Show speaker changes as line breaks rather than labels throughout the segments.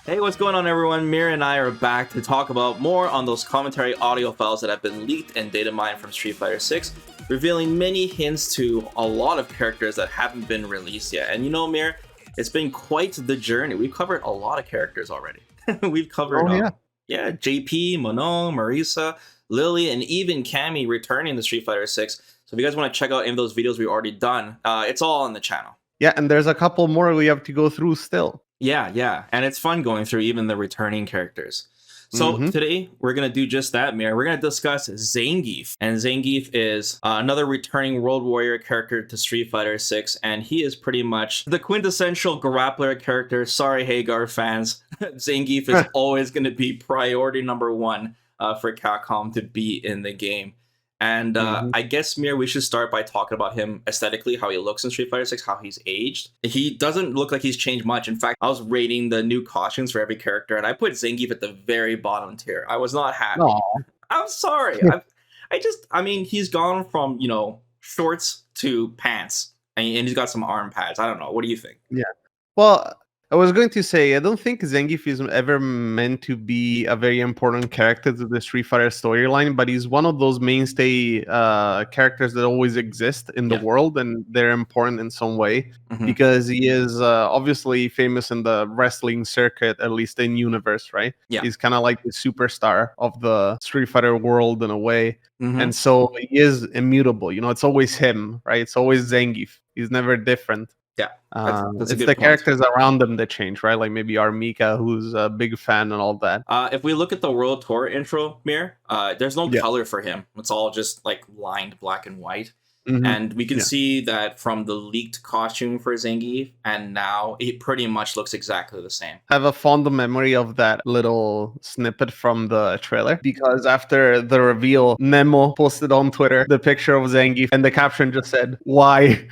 Hey, what's going on everyone? Mir and I are back to talk about more on those commentary audio files that have been leaked and data mined from Street Fighter 6, revealing many hints to a lot of characters that haven't been released yet. And you know, Mir, it's been quite the journey. We've covered a lot of characters already. We've covered, JP, Mono, Marisa, Lily, and even Cammy returning to Street Fighter 6. So if you guys want to check out any of those videos we've already done, it's all on the channel.
Yeah, and there's a couple more we have to go through still.
Yeah. And it's fun going through even the returning characters. So today we're going to do just that, Mir. We're going to discuss Zangief. And Zangief is another returning World Warrior character to Street Fighter 6. And he is pretty much the quintessential grappler character. Sorry, Hagar fans. Zangief is always going to be priority number one for Capcom to be in the game. And I guess, Mir, we should start by talking about him aesthetically, how he looks in Street Fighter 6, how he's aged. He doesn't look like he's changed much. In fact, I was rating the new costumes for every character, and I put Zangief at the very bottom tier. I was not happy.
Aww.
I'm sorry. I mean, he's gone from, shorts to pants, and he's got some arm pads. I don't know. What do you think?
Yeah. Well, I was going to say, I don't think Zangief is ever meant to be a very important character to the Street Fighter storyline, but he's one of those mainstay characters that always exist in the world, and they're important in some way because he is obviously famous in the wrestling circuit, at least in universe, right?
Yeah.
He's kind of like the superstar of the Street Fighter world in a way. And so he is immutable. It's always him, right? It's always Zangief. He's never different.
Yeah,
that's it's the point. Characters around them that change, right? Like maybe Armika, who's a big fan and all that.
If we look at the World Tour intro, Mir, there's no color for him. It's all just like lined black and white. And we can see that from the leaked costume for Zangief, and now it pretty much looks exactly the same.
I have a fond memory of that little snippet from the trailer, because after the reveal, Nemo posted on Twitter the picture of Zangief, and the caption just said, "Why?"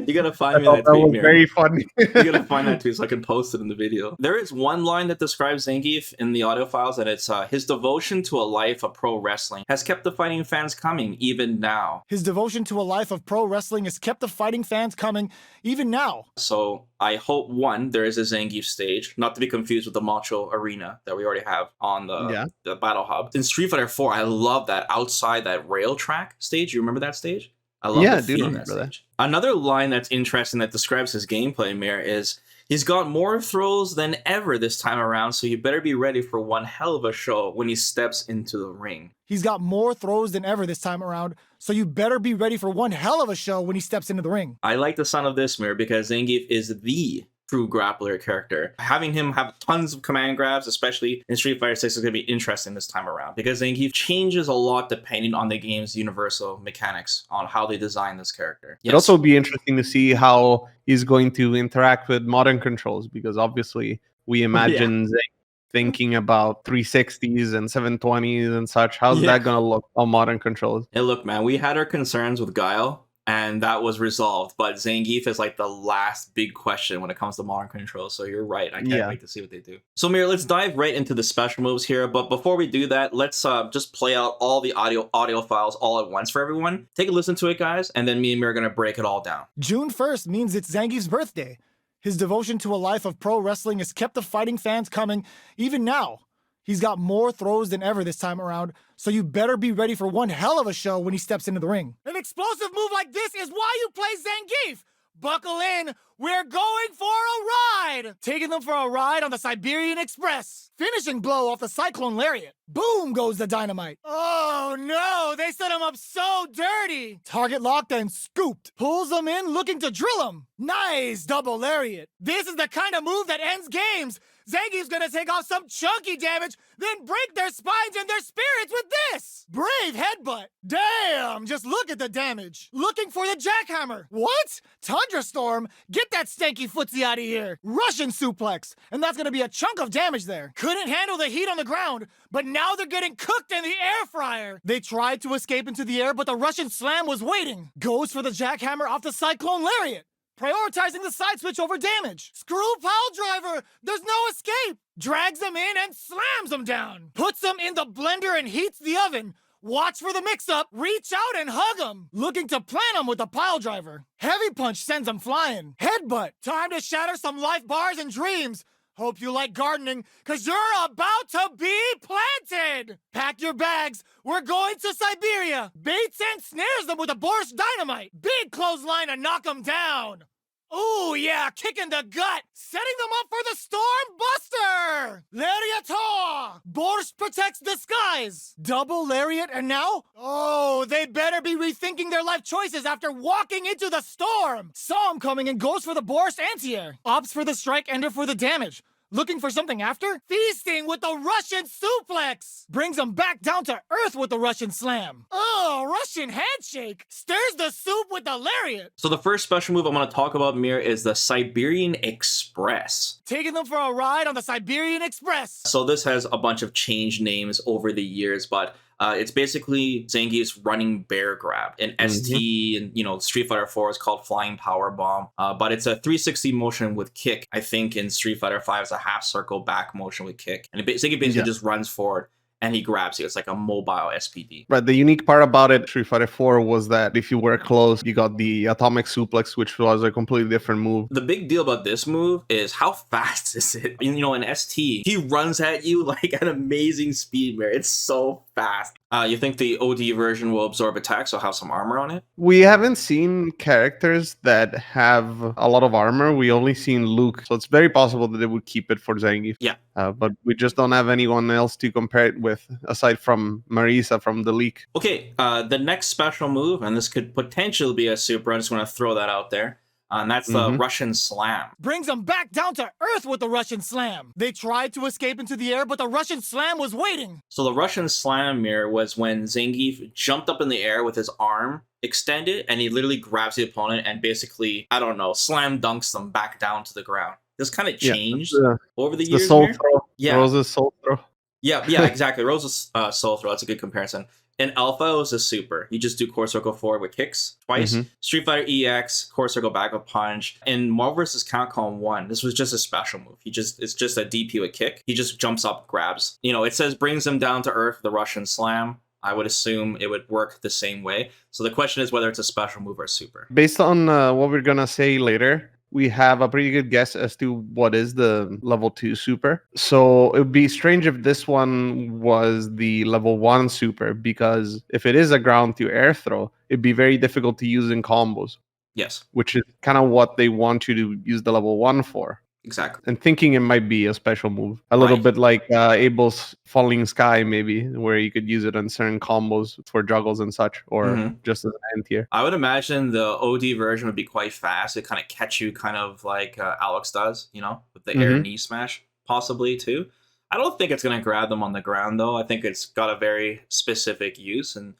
You gotta find me that tweet,
that was
Mir.
Very funny.
You gotta find that tweet so I can post it in the video. There is one line that describes Zangief in the audio files, and it's his devotion to a life of pro wrestling has kept the fighting fans coming even now.
His devotion to a life of pro wrestling has kept the fighting fans coming even now.
So I hope, one, there is a Zangief stage, not to be confused with the Macho Arena that we already have on the Battle Hub. In Street Fighter 4, I love that outside that rail track stage. You remember that stage? I love the feeling that stage. Another line that's interesting that describes his gameplay, Mir, is he's got more throws than ever this time around, so you better be ready for one hell of a show when he steps into the ring.
He's got more throws than ever this time around, so you better be ready for one hell of a show when he steps into the ring.
I like the sound of this, Mir, because Zangief is the true grappler character. Having him have tons of command grabs, especially in Street Fighter 6, is going to be interesting this time around, because Zangief changes a lot depending on the game's universal mechanics on how they design this character.
It'd also be interesting to see how he's going to interact with modern controls, because obviously we imagine thinking about 360s and 720s and such. How's that going to look on modern controls?
Hey, look, man, we had our concerns with Guile, and that was resolved, but Zangief is like the last big question when it comes to modern controls, so you're right. I can't wait to see what they do. So, Mir, let's dive right into the special moves here, but before we do that, let's just play out all the audio files all at once for everyone. Take a listen to it, guys, and then me and Mir are going to break it all down.
June 1st means it's Zangief's birthday. His devotion to a life of pro wrestling has kept the fighting fans coming even now. He's got more throws than ever this time around, so you better be ready for one hell of a show when he steps into the ring. An explosive move like this is why you play Zangief! Buckle in, we're going for a ride! Taking them for a ride on the Siberian Express. Finishing blow off the Cyclone Lariat. Boom goes the dynamite. Oh no, they set him up so dirty! Target locked and scooped. Pulls them in looking to drill him. Nice double lariat. This is the kind of move that ends games. Zangief's gonna take off some chunky damage, then break their spines and their spirits with this! Brave headbutt! Damn, just look at the damage! Looking for the jackhammer! What? Thunderstorm? Get that stanky footsie out of here! Russian suplex! And that's gonna be a chunk of damage there. Couldn't handle the heat on the ground, but now they're getting cooked in the air fryer! They tried to escape into the air, but the Russian slam was waiting! Goes for the jackhammer off the Cyclone Lariat! Prioritizing the side switch over damage. Screw pile driver. There's no escape. Drags him in and slams him down. Puts him in the blender and heats the oven. Watch for the mix-up, reach out and hug him. Looking to plant him with a pile driver. Heavy punch sends him flying. Headbutt, time to shatter some life bars and dreams. Hope you like gardening, cause you're about to be planted! Pack your bags, we're going to Siberia! Baits and snares them with a borscht dynamite! Big clothesline to knock them down! Ooh, yeah, kick in the gut! Setting them up for the Storm Buster! Lariator! Borscht protects the skies! Double lariat and now? Oh, they better be rethinking their life choices after walking into the storm! Saw him coming and goes for the Borscht anti-air. Opts for the strike, ender for the damage. Looking for something after? Feasting with the Russian suplex! Brings him back down to earth with the Russian slam. Oh, Russian handshake! Stirs the soup with the lariat!
So the first special move I'm going to talk about, Mir, is the Siberian Express.
Taking them for a ride on the Siberian Express!
So this has a bunch of changed names over the years, but it's basically Zangief's running bear grab. In ST and Street Fighter 4 is called Flying Power Bomb, but it's a 360 motion with kick. I think in Street Fighter 5 it's a half circle back motion with kick, and Zangief basically just runs forward and he grabs you. It's like a mobile SPD.
Right. The unique part about it, Street Fighter 4, was that if you were close, you got the atomic suplex, which was a completely different move.
The big deal about this move is how fast is it? In ST, he runs at you like an amazing speed, man. It's so fast. You think the OD version will absorb attacks or have some armor on it?
We haven't seen characters that have a lot of armor. We only seen Luke, so it's very possible that they would keep it for Zangief.
Yeah.
But we just don't have anyone else to compare it with, aside from Marisa from the leak.
Okay, the next special move, and this could potentially be a super, I just want to throw that out there. And that's the Russian slam.
Brings them back down to earth with the Russian slam. They tried to escape into the air, but the Russian slam was waiting.
So the Russian slam, mirror, was when Zangief jumped up in the air with his arm extended, and he literally grabs the opponent and basically, I don't know, slam dunks them back down to the ground. This kind of changed over the years.
The soul
mirror.
throw.
Yeah.
Rose's soul throw.
Yeah, exactly. Rose's soul throw. That's a good comparison. In Alpha, it was a super. You just do core circle forward with kicks twice. Street Fighter EX, core circle back with punch. In Marvel vs. Capcom 1, this was just a special move. It's just a DP with kick. He just jumps up, grabs. It says brings him down to earth, the Russian slam. I would assume it would work the same way. So the question is whether it's a special move or super.
Based on what we're going to say later, we have a pretty good guess as to what is the level 2 super. So it would be strange if this one was the level 1 super, because if it is a ground to air throw, it'd be very difficult to use in combos.
Yes.
Which is kind of what they want you to use the level 1 for.
Exactly.
And thinking it might be a special move. A little bit like Abel's Falling Sky, maybe, where you could use it on certain combos for juggles and such, or just as an anti-air.
I would imagine the OD version would be quite fast. It kind of catch you kind of like Alex does, with the air knee smash, possibly, too. I don't think it's going to grab them on the ground, though. I think it's got a very specific use, and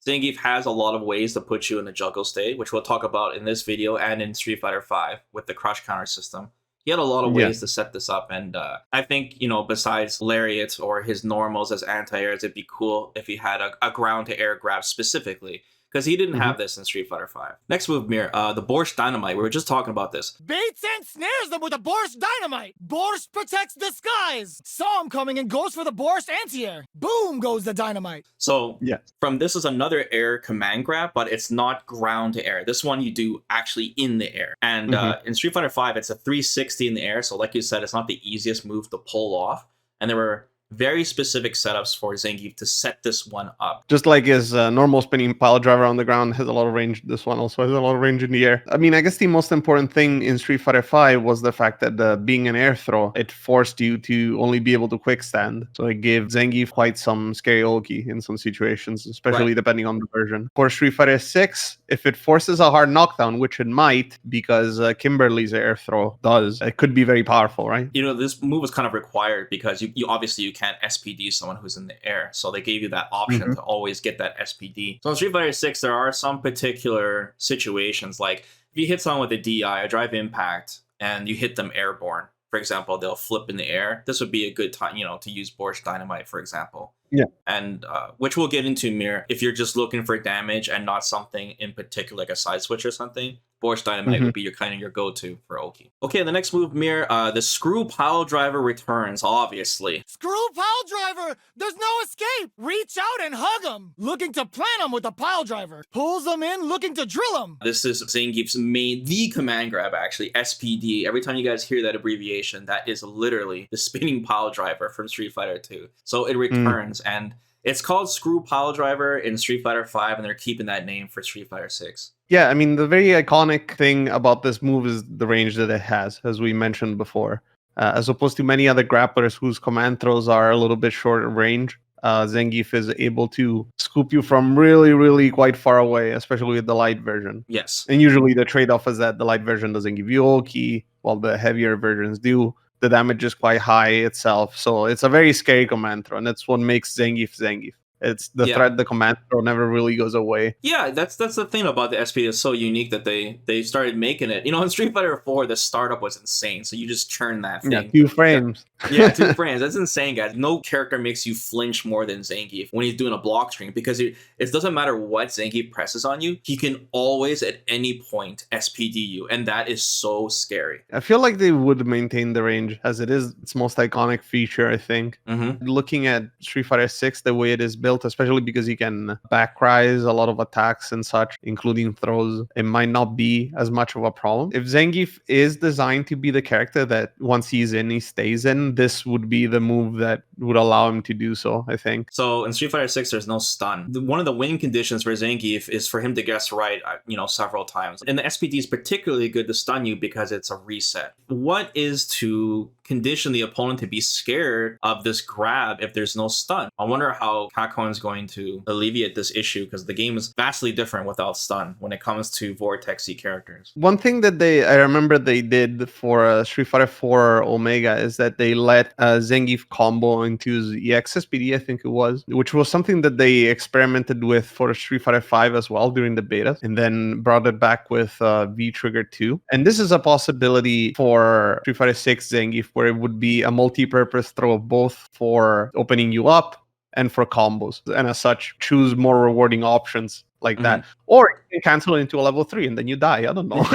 Zangief has a lot of ways to put you in the juggle state, which we'll talk about in this video and in Street Fighter 5 with the crush counter system. He had a lot of ways to set this up, and I think, besides lariats or his normals as anti-airs, it'd be cool if he had a ground-to-air grab specifically, because he didn't have this in Street Fighter 5. Next move, Mir, the Borscht Dynamite. We were just talking about this.
Baits and snares them with a Borscht Dynamite. Borscht protects the skies. Saw him coming and goes for the Borscht anti-air. Boom goes the dynamite.
So from this is another air command grab, but it's not ground to air. This one you do actually in the air. And in Street Fighter 5, it's a 360 in the air. So like you said, it's not the easiest move to pull off. And there were very specific setups for Zangief to set this one up.
Just like his normal spinning pile driver on the ground has a lot of range, this one also has a lot of range in the air. I mean, I guess the most important thing in Street Fighter 5 was the fact that being an air throw, it forced you to only be able to quick stand. So it gave Zangief quite some scary ulti in some situations, especially depending on the version. For Street Fighter 6, if it forces a hard knockdown, which it might, because Kimberly's air throw does, it could be very powerful, right?
This move was kind of required because you obviously can't SPD someone who's in the air. So they gave you that option to always get that SPD. So in Street Fighter 6, there are some particular situations, like if you hit someone with a DI, a drive impact, and you hit them airborne, for example, they'll flip in the air. This would be a good time, to use Borscht Dynamite, for example.
Yeah.
And which we'll get into, Mir. If you're just looking for damage and not something in particular, like a side switch or something, Borscht Dynamite would be your go-to for Oki. Okay, the next move, Mir, the screw pile driver returns, obviously.
Screw pile driver! There's no escape! Reach out and hug him! Looking to plant him with the pile driver. Pulls them in, looking to drill him.
This is Zangief's the command grab, actually, SPD. Every time you guys hear that abbreviation, that is literally the spinning pile driver from Street Fighter 2. So it returns, and it's called Screw Pile Driver in Street Fighter 5, and they're keeping that name for Street Fighter 6.
Yeah, I mean, the very iconic thing about this move is the range that it has, as we mentioned before. As opposed to many other grapplers whose command throws are a little bit shorter range, Zangief is able to scoop you from really, really quite far away, especially with the light version.
Yes.
And usually the trade-off is that the light version doesn't give you Oki, while the heavier versions do. The damage is quite high itself, so it's a very scary command throw, and that's what makes Zangief Zangief. It's the threat, the command throw never really goes away.
Yeah, that's the thing about the SPD. It's so unique that they started making it. You know, in Street Fighter 4, the startup was insane, so you just churn that thing.
Yeah, 2 frames.
Yeah, 2 frames. That's insane, guys. No character makes you flinch more than Zangief when he's doing a block string, because it doesn't matter what Zangief presses on you, he can always at any point SPD you, and that is so scary.
I feel like they would maintain the range, as it is its most iconic feature, I think. Looking at Street Fighter 6, the way it is built, especially because you can back rise a lot of attacks and such, including throws, it might not be as much of a problem. If Zangief is designed to be the character that once he's in, he stays in, this would be the move that would allow him to do so, I think.
So in Street Fighter 6, there's no stun. One of the win conditions for Zangief is for him to guess right, several times. And the SPD is particularly good to stun you because it's a reset. What is to condition the opponent to be scared of this grab if there's no stun? I wonder how Capcom is going to alleviate this issue, because the game is vastly different without stun when it comes to Vortex-y characters.
One thing that I remember they did for Street Fighter 4 Omega is that they let Zangief combo into his EX SPD, I think it was, which was something that they experimented with for Street Fighter 5 as well during the beta, and then brought it back with V-Trigger 2. And this is a possibility for Street Fighter 6 Zangief, where it would be a multi-purpose throw both for opening you up and for combos, and as such choose more rewarding options like that, or you can cancel it into a level 3 and then you die. I don't know.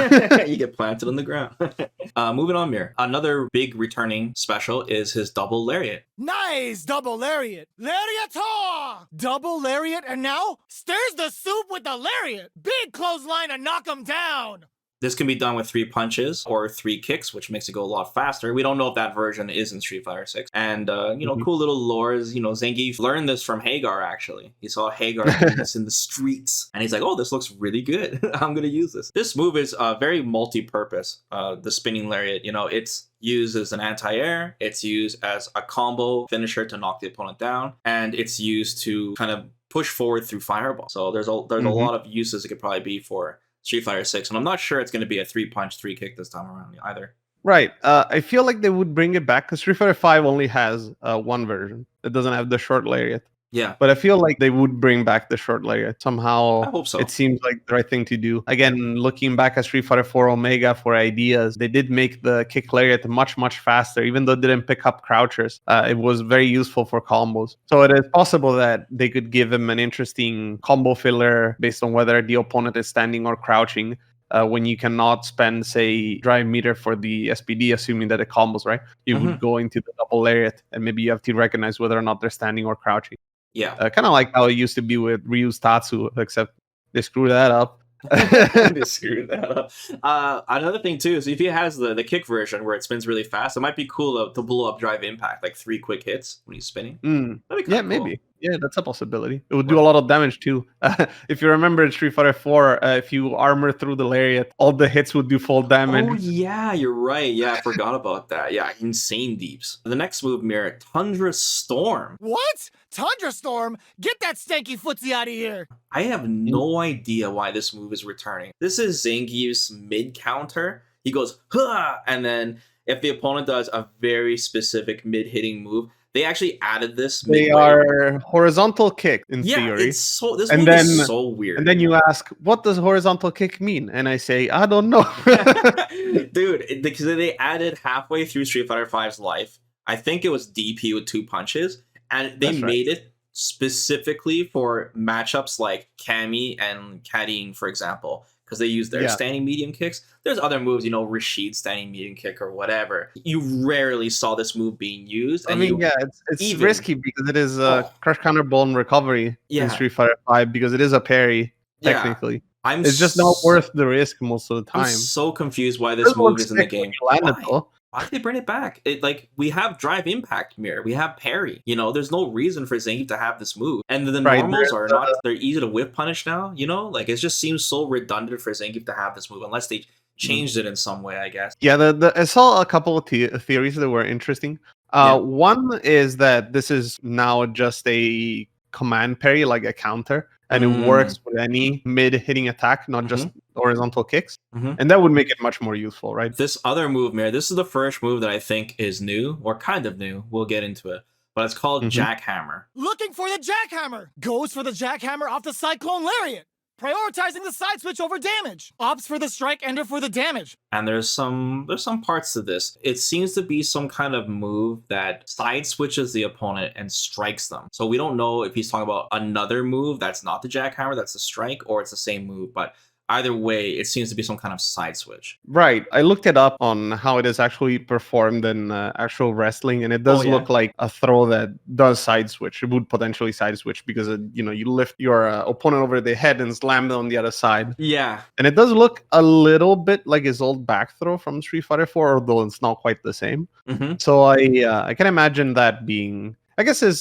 You get planted on the ground. Moving on, Mir. Another big returning special is his double lariat.
Nice double lariat. Lariator! Double lariat, and now stirs the soup with the lariat. Big clothesline to knock him down.
This can be done with 3 punches or 3 kicks, which makes it go a lot faster. We don't know if that version is in Street Fighter 6. And, cool little lores. Zangief learned this from Hagar, actually. He saw Hagar doing this in the streets. And he's like, oh, this looks really good. I'm going to use this. This move is very multi-purpose, the spinning lariat. It's used as an anti-air. It's used as a combo finisher to knock the opponent down. And it's used to kind of push forward through fireball. So there's a lot of uses it could probably be for Street Fighter 6, and I'm not sure it's going to be a 3-punch, 3-kick this time around either.
Right. I feel like they would bring it back because Street Fighter 5 only has one version. It doesn't have the short lariat.
Yeah.
But I feel like they would bring back the short lariat. Somehow,
I hope so.
It seems like the right thing to do. Again, looking back at Street Fighter 4 Omega for ideas, they did make the kick lariat much, much faster. Even though it didn't pick up crouchers, it was very useful for combos. So it is possible that they could give him an interesting combo filler based on whether the opponent is standing or crouching. When you cannot spend, say, drive meter for the SPD, assuming that it combos, right? You would go into the double lariat, and maybe you have to recognize whether or not they're standing or crouching.
Yeah.
Kind of like how it used to be with Ryu's Tatsu, except they screwed that up.
They screwed that up. Another thing, too, is if he has the kick version where it spins really fast, it might be cool to blow up drive impact, like 3 quick hits when he's spinning. That'd be
yeah,
cool.
maybe. Yeah, that's a possibility. It would do a lot of damage too. If you remember in Street Fighter 4, if you armor through the lariat, all the hits would do full damage.
Oh, yeah, you're right. Yeah, I forgot about that. Yeah, insane deeps. The next move, Mirror, Tundra Storm.
What? Tundra Storm? Get that stanky footsie out of here.
I have no idea why this move is returning. This is Zangief's mid counter. He goes, huh! And then if the opponent does a very specific mid-hitting move, they actually added this.
They are horizontal kick in theory.
This move is so weird.
And then you ask, what does horizontal kick mean? And I say, I don't know.
Dude, because they added halfway through Street Fighter V's life, I think it was DP with 2 punches, and they made it specifically for matchups like Cammy and Kadeen, for example. because they use their
Yeah.
standing medium kicks. There's other moves, Rashid's standing medium kick or whatever. You rarely saw this move being used.
I
And
mean, yeah, it's
even-
risky because it is
Oh.
crush counter bone recovery
Yeah.
in Street Fighter 5 because it is a parry
Yeah.
technically.
I'm
It's just not worth the risk most of the
I'm
time.
so confused why
It
this
does
move
look
is in the
sick when
game.
you land it,
Why?
though.
Why did they bring it back? We have drive impact mirror. We have parry. There's no reason for Zangief to have this move. And the
Right,
normals
there's
are not, they're easy to whip punish now, Like it just seems so redundant for Zangief to have this move unless they changed it in some way, I guess.
Yeah, I saw a couple of theories that were interesting.
Yeah.
One is that this is now just a command parry, like a counter, and it works with any mid-hitting attack, not just horizontal kicks. And that would make it much more useful, right?
This other move, Mir, this is the first move that I think is new, or kind of new. We'll get into it. But it's called Jackhammer.
Looking for the jackhammer. Goes for the jackhammer off the Cyclone Lariat. Prioritizing the side switch over damage. Opts for the strike ender for the damage.
And there's some parts to this. It seems to be some kind of move that side switches the opponent and strikes them. So we don't know if he's talking about another move that's not the jackhammer, that's the strike, or it's the same move. But either way, it seems to be some kind of side switch.
Right. I looked it up on how it is actually performed in actual wrestling, and it does look like a throw that does side switch. It would potentially side switch because you lift your opponent over the head and slam them on the other side.
Yeah.
And it does look a little bit like his old back throw from Street Fighter 4, although it's not quite the same. So I can imagine that being. I guess his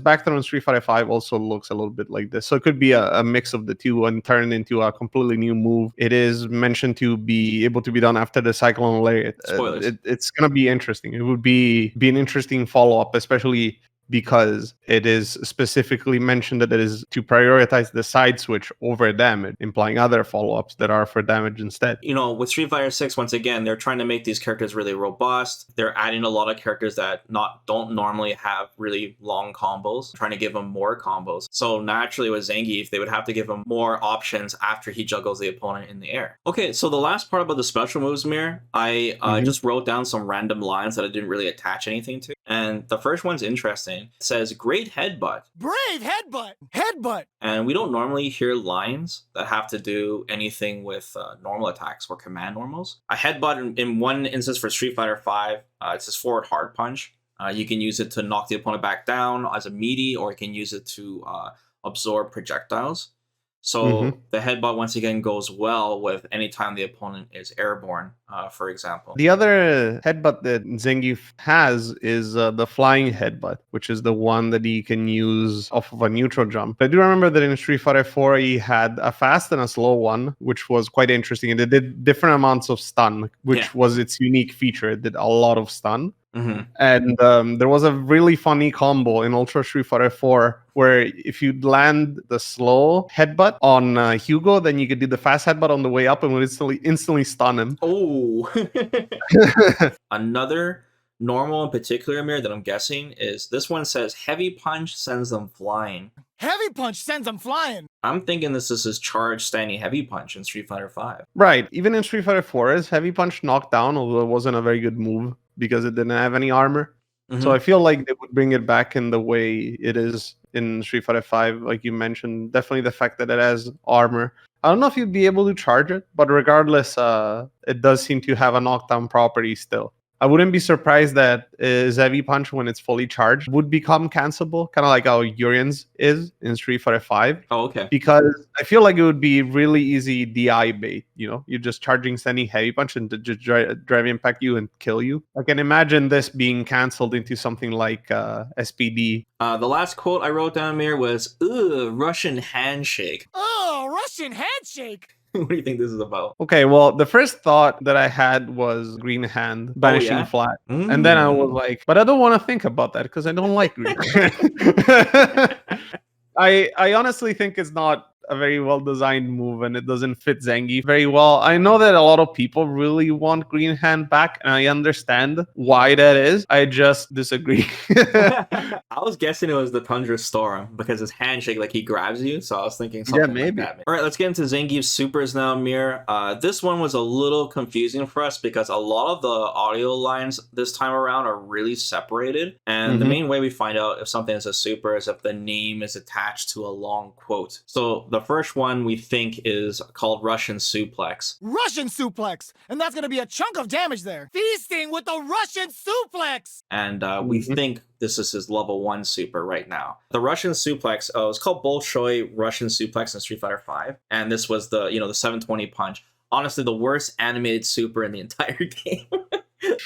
back throw in Street Fighter 5 also looks a little bit like this. So it could be a mix of the two and turn into a completely new move. It is mentioned to be able to be done after the Cyclone Lariat.
Spoilers.
It's going to be interesting. It would be an interesting follow-up, especially because it is specifically mentioned that it is to prioritize the side switch over damage, implying other follow-ups that are for damage instead.
With Street Fighter 6, once again, they're trying to make these characters really robust. They're adding a lot of characters that don't normally have really long combos, trying to give them more combos. So naturally with Zangief, they would have to give him more options after he juggles the opponent in the air. Okay, so the last part about the special moves, Mir, I just wrote down some random lines that I didn't really attach anything to. And the first one's interesting. It says, great headbutt.
Brave headbutt. Headbutt.
And we don't normally hear lines that have to do anything with normal attacks or command normals. A headbutt in one instance for Street Fighter 5, it says forward hard punch. You can use it to knock the opponent back down as a meaty, or you can use it to absorb projectiles. So the headbutt, once again, goes well with any time the opponent is airborne, for example.
The other headbutt that Zangief has is the flying headbutt, which is the one that he can use off of a neutral jump. I do remember that in Street Fighter 4, he had a fast and a slow one, which was quite interesting. And it did different amounts of stun, which was its unique feature. It did a lot of stun. And there was a really funny combo in Ultra Street Fighter 4 where if you land the slow headbutt on Hugo, then you could do the fast headbutt on the way up and would instantly stun him.
Oh. Another normal in particular, Mir, that I'm guessing is this one says heavy punch sends them flying.
Heavy punch sends them flying.
I'm thinking this is his charge standing heavy punch in Street Fighter 5.
Right. Even in Street Fighter 4, his heavy punch knocked down, although it wasn't a very good move because it didn't have any armor. So I feel like they would bring it back in the way it is in Street Fighter 5, like you mentioned. Definitely the fact that it has armor. I don't know if you'd be able to charge it, but regardless, it does seem to have a knockdown property still. I wouldn't be surprised that his heavy punch, when it's fully charged, would become cancelable, kind of like how Urian's is in Street Fighter 5.
Oh, okay.
Because I feel like it would be really easy DI bait, You're just charging standing heavy punch and to just drive impact you and kill you. I can imagine this being canceled into something like SPD.
The last quote I wrote down here was, ugh, Russian handshake.
Oh, Russian handshake.
What do you think this is about?
Okay, well, the first thought that I had was green hand banishing flat. And then I was like, but I don't want to think about that because I don't like green hand. I honestly think it's not a very well-designed move and it doesn't fit Zangief very well. I know that a lot of people really want green hand back and I understand why that is. I just disagree.
I was guessing it was the Tundra Storm because his handshake, like he grabs you. So I was thinking something like that. All right, let's get into Zangief's supers now, Mir. This one was a little confusing for us because a lot of the audio lines this time around are really separated. And the main way we find out if something is a super is if the name is attached to a long quote. So the first one we think is called Russian Suplex.
Russian suplex! And that's gonna be a chunk of damage there. Feasting with the Russian suplex!
And we think this is his level 1 super right now. The Russian Suplex, it's called Bolshoi Russian Suplex in Street Fighter V. And this was the, the 720 punch. Honestly, the worst animated super in the entire game.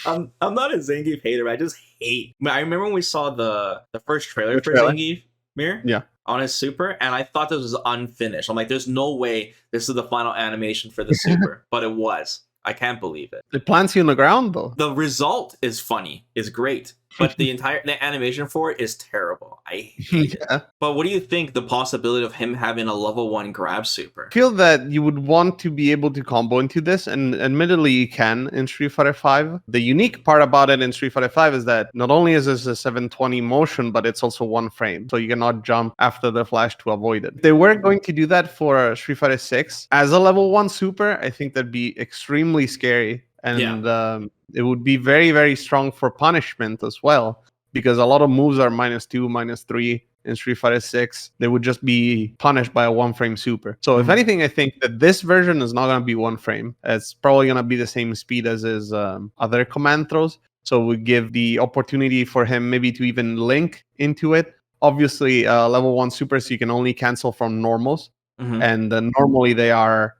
I'm not a Zangief hater. I just hate. I remember when we saw the first trailer for Zangief Mirror on his super, and I thought this was unfinished. I'm like, there's no way this is the final animation for the super, but it was. I can't believe it.
It plants you on the ground, though.
The result is funny, is great, but the animation for it is terrible. I hate it. But what do you think the possibility of him having a level 1 grab super?
I feel that you would want to be able to combo into this, and admittedly you can in Street Fighter V. The unique part about it in Street Fighter V is that not only is this a 720 motion, but it's also 1 frame, so you cannot jump after the flash to avoid it. If they were going to do that for Street Fighter 6 as a level 1 super, I think that'd be extremely scary. And it would be very, very strong for punishment as well, because a lot of moves are -2, -3 in Street Fighter 6. They would just be punished by a 1 frame super. So if anything, I think that this version is not going to be 1 frame. It's probably going to be the same speed as his other command throws. So we give the opportunity for him maybe to even link into it. Obviously, level 1 supers you can only cancel from normals. And normally they are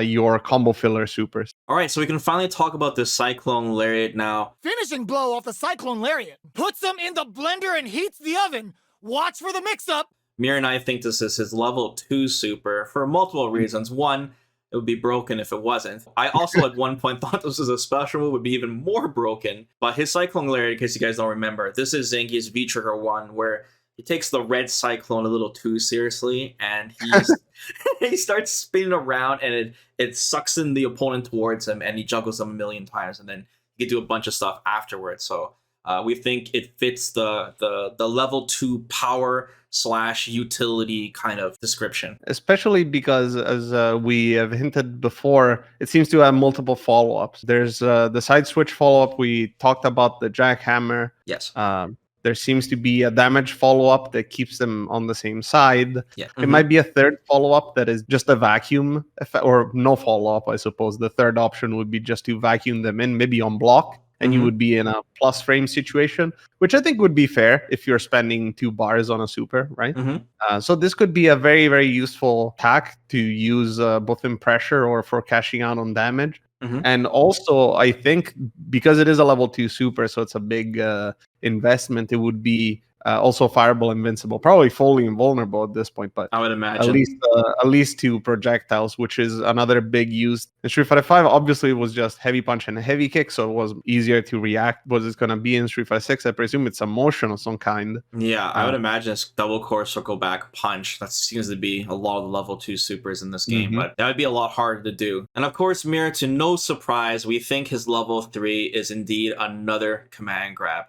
your combo filler supers.
All right, so we can finally talk about this Cyclone Lariat now.
Finishing blow off the Cyclone Lariat. Puts them in the blender and heats the oven. Watch for the mix-up.
Mir and I think this is his level 2 super for multiple reasons. One, it would be broken if it wasn't. I also at one point thought this was a special move, would be even more broken. But his Cyclone Lariat, in case you guys don't remember, this is Zangief's V-Trigger 1, where he takes the red Cyclone a little too seriously, and he starts spinning around, and it sucks in the opponent towards him, and he juggles them a million times, and then he can do a bunch of stuff afterwards. So we think it fits the level 2 power / utility kind of description.
Especially because, as we have hinted before, it seems to have multiple follow-ups. There's the side switch follow-up. We talked about the jackhammer.
Yes.
There seems to be a damage follow-up that keeps them on the same side.
Yeah.
It might be a third follow-up that is just a vacuum effect, or no follow-up, I suppose. The third option would be just to vacuum them in, maybe on block, and you would be in a plus frame situation, which I think would be fair if you're spending 2 bars on a super, right? So this could be a very, very useful hack to use both in pressure or for cashing out on damage. And also, I think because it is a level 2 super, so it's a big investment, it would be also fireable invincible, probably fully invulnerable at this point, but
I would imagine
at least 2 projectiles, which is another big use. In Street Fighter 5, obviously, it was just heavy punch and a heavy kick, so it was easier to react. Was it going to be in Street Fighter 6? I presume it's a motion of some kind.
Yeah, I would imagine it's double core circle back punch. That seems to be a lot of the level 2 supers in this game, but that would be a lot harder to do. And of course, Mir, to no surprise, we think his level 3 is indeed another command grab.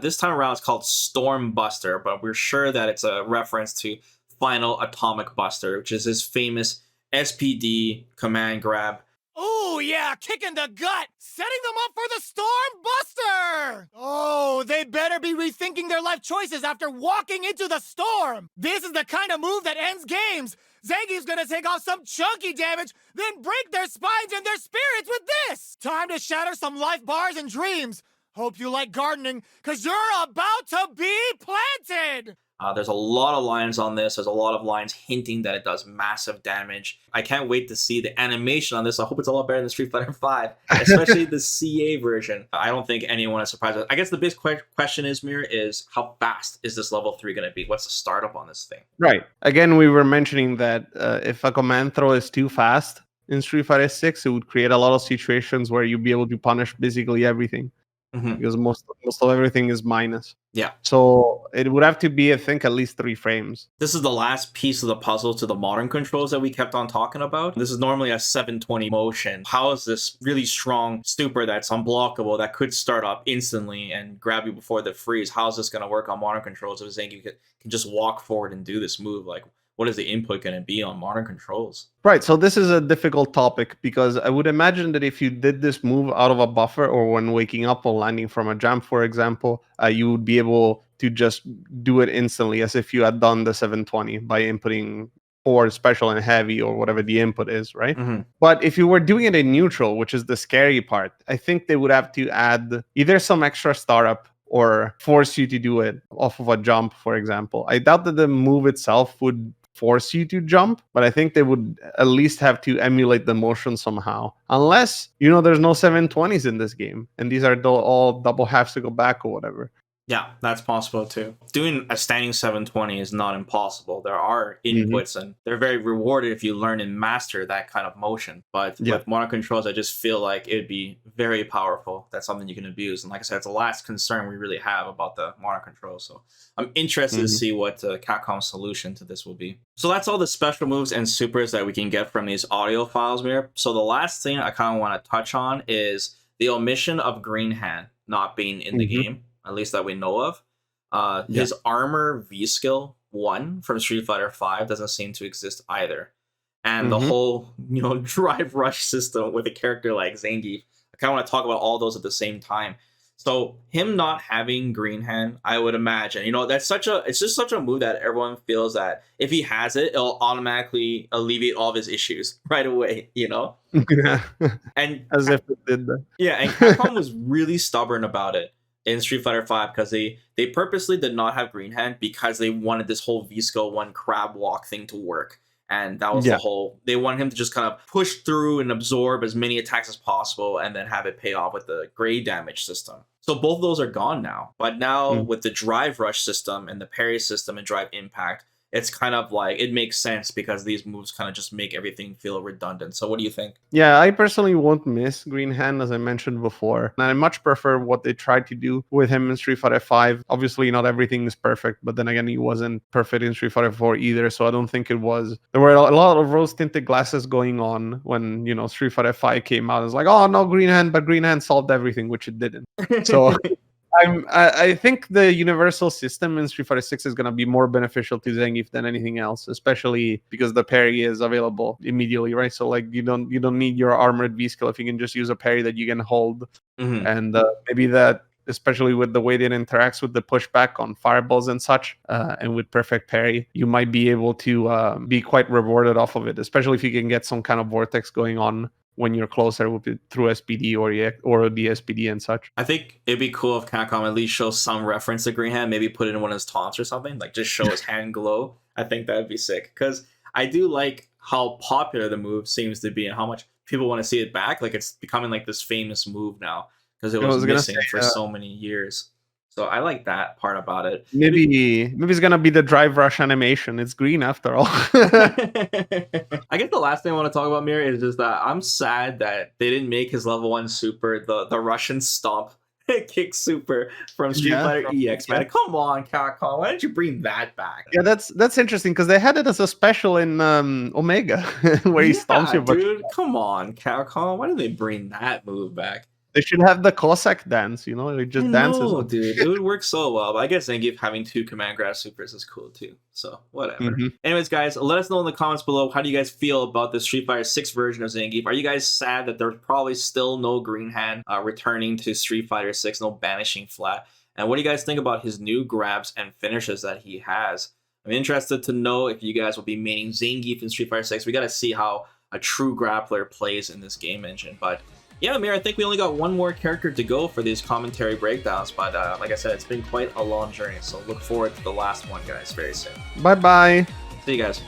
This time around, it's called Storm Buster, but we're sure that it's a reference to Final Atomic Buster, which is his famous SPD command grab.
Oh, yeah, kick in the gut. Setting them up for the Storm Buster. Oh, they better be rethinking their life choices after walking into the storm. This is the kind of move that ends games. Zangief's gonna take off some chunky damage, then break their spines and their spirits with this. Time to shatter some life bars and dreams. Hope you like gardening, because you're about to be planted!
There's a lot of lines on this. There's a lot of lines hinting that it does massive damage. I can't wait to see the animation on this. I hope it's a lot better than Street Fighter V, especially the CA version. I don't think anyone is surprised. I guess the big question is, Mir, is how fast is this level 3 going to be? What's the startup on this thing?
Right. Again, we were mentioning that if a command throw is too fast in Street Fighter 6, it would create a lot of situations where you'd be able to punish basically everything. Because most of everything is minus.
Yeah.
So it would have to be, I think, at least 3 frames.
This is the last piece of the puzzle to the modern controls that we kept on talking about. This is normally a 720 motion. How is this really strong super that's unblockable that could start up instantly and grab you before the freeze? How is this going to work on modern controls if Zangief can just walk forward and do this move? Like, what is the input going to be on modern controls?
Right, so this is a difficult topic because I would imagine that if you did this move out of a buffer or when waking up or landing from a jump, for example, you would be able to just do it instantly as if you had done the 720 by inputting for special and heavy or whatever the input is, right?
Mm-hmm.
But if you were doing it in neutral, which is the scary part, I think they would have to add either some extra startup or force you to do it off of a jump, for example. I doubt that the move itself would force you to jump, but I think they would at least have to emulate the motion somehow. Unless, there's no 720s in this game, and these are all double halves to go back or whatever.
Yeah, that's possible too. Doing a standing 720 is not impossible. There are inputs, and they're very rewarded if you learn and master that kind of motion. But with mono controls, I just feel like it'd be very powerful. That's something you can abuse. And like I said, it's the last concern we really have about the mono controls. So I'm interested to see what Capcom's solution to this will be. So that's all the special moves and supers that we can get from these audio files, Mir. So the last thing I kind of want to touch on is the omission of Green Hand not being in the game. At least that we know of. His armor V skill 1 from Street Fighter V doesn't seem to exist either. And the whole, drive rush system with a character like Zangief, I kind of want to talk about all those at the same time. So him not having Green Hand, I would imagine, it's just such a move that everyone feels that if he has it, it'll automatically alleviate all of his issues right away,
Yeah.
And
as if it did that.
Yeah, and Capcom was really stubborn about it in Street Fighter V because they purposely did not have Green Hand because they wanted this whole V-Skill 1 crab walk thing to work. And that was the whole... They wanted him to just kind of push through and absorb as many attacks as possible and then have it pay off with the grade damage system. So both of those are gone now. But now with the drive rush system and the parry system and drive impact, it's kind of like, it makes sense because these moves kind of just make everything feel redundant. So what do you think?
Yeah, I personally won't miss Green Hand, as I mentioned before. And I much prefer what they tried to do with him in Street Fighter V. Obviously, not everything is perfect, but then again, he wasn't perfect in Street Fighter 4 either, so I don't think it was. There were a lot of rose-tinted glasses going on when, Street Fighter V came out. It's like, oh, no Green Hand, but Green Hand solved everything, which it didn't. So... I think the universal system in Street Fighter 6 is going to be more beneficial to Zangief than anything else, especially because the parry is available immediately, right? So like you don't need your armored V skill if you can just use a parry that you can hold, and maybe that, especially with the way that it interacts with the pushback on fireballs and such, and with perfect parry, you might be able to be quite rewarded off of it, especially if you can get some kind of vortex going on when you're closer with it through SPD or the SPD and such.
I think it'd be cool if Capcom at least shows some reference to Green Hand, maybe put it in one of his taunts or something, like just show his hand glow. I think that'd be sick, because I do like how popular the move seems to be and how much people want to see it back. Like it's becoming like this famous move now because it was missing for so many years. So I like that part about it.
Maybe it's gonna be the drive rush animation. It's green after all.
I guess the last thing I want to talk about, Mir, is just that I'm sad that they didn't make his level 1 super the Russian stomp kick super from Street Fighter EX. Man, come on, Capcom, why didn't you bring that back?
Yeah, that's interesting because they had it as a special in Omega where he stomps you.
Dude, come on, Capcom, why didn't they bring that move back?
They should have the Cossack dance, It just dances.
No, dude, it would work so well. But I guess Zangief having 2 command grab supers is cool too. So whatever. Anyways, guys, let us know in the comments below, how do you guys feel about the Street Fighter 6 version of Zangief? Are you guys sad that there's probably still no Green Hand returning to Street Fighter 6, no banishing flat? And what do you guys think about his new grabs and finishes that he has? I'm interested to know if you guys will be maining Zangief in Street Fighter 6. We got to see how a true grappler plays in this game engine, but yeah, Amir, I think we only got one more character to go for these commentary breakdowns, but like I said, it's been quite a long journey, so look forward to the last one, guys, very soon.
Bye-bye.
See you guys.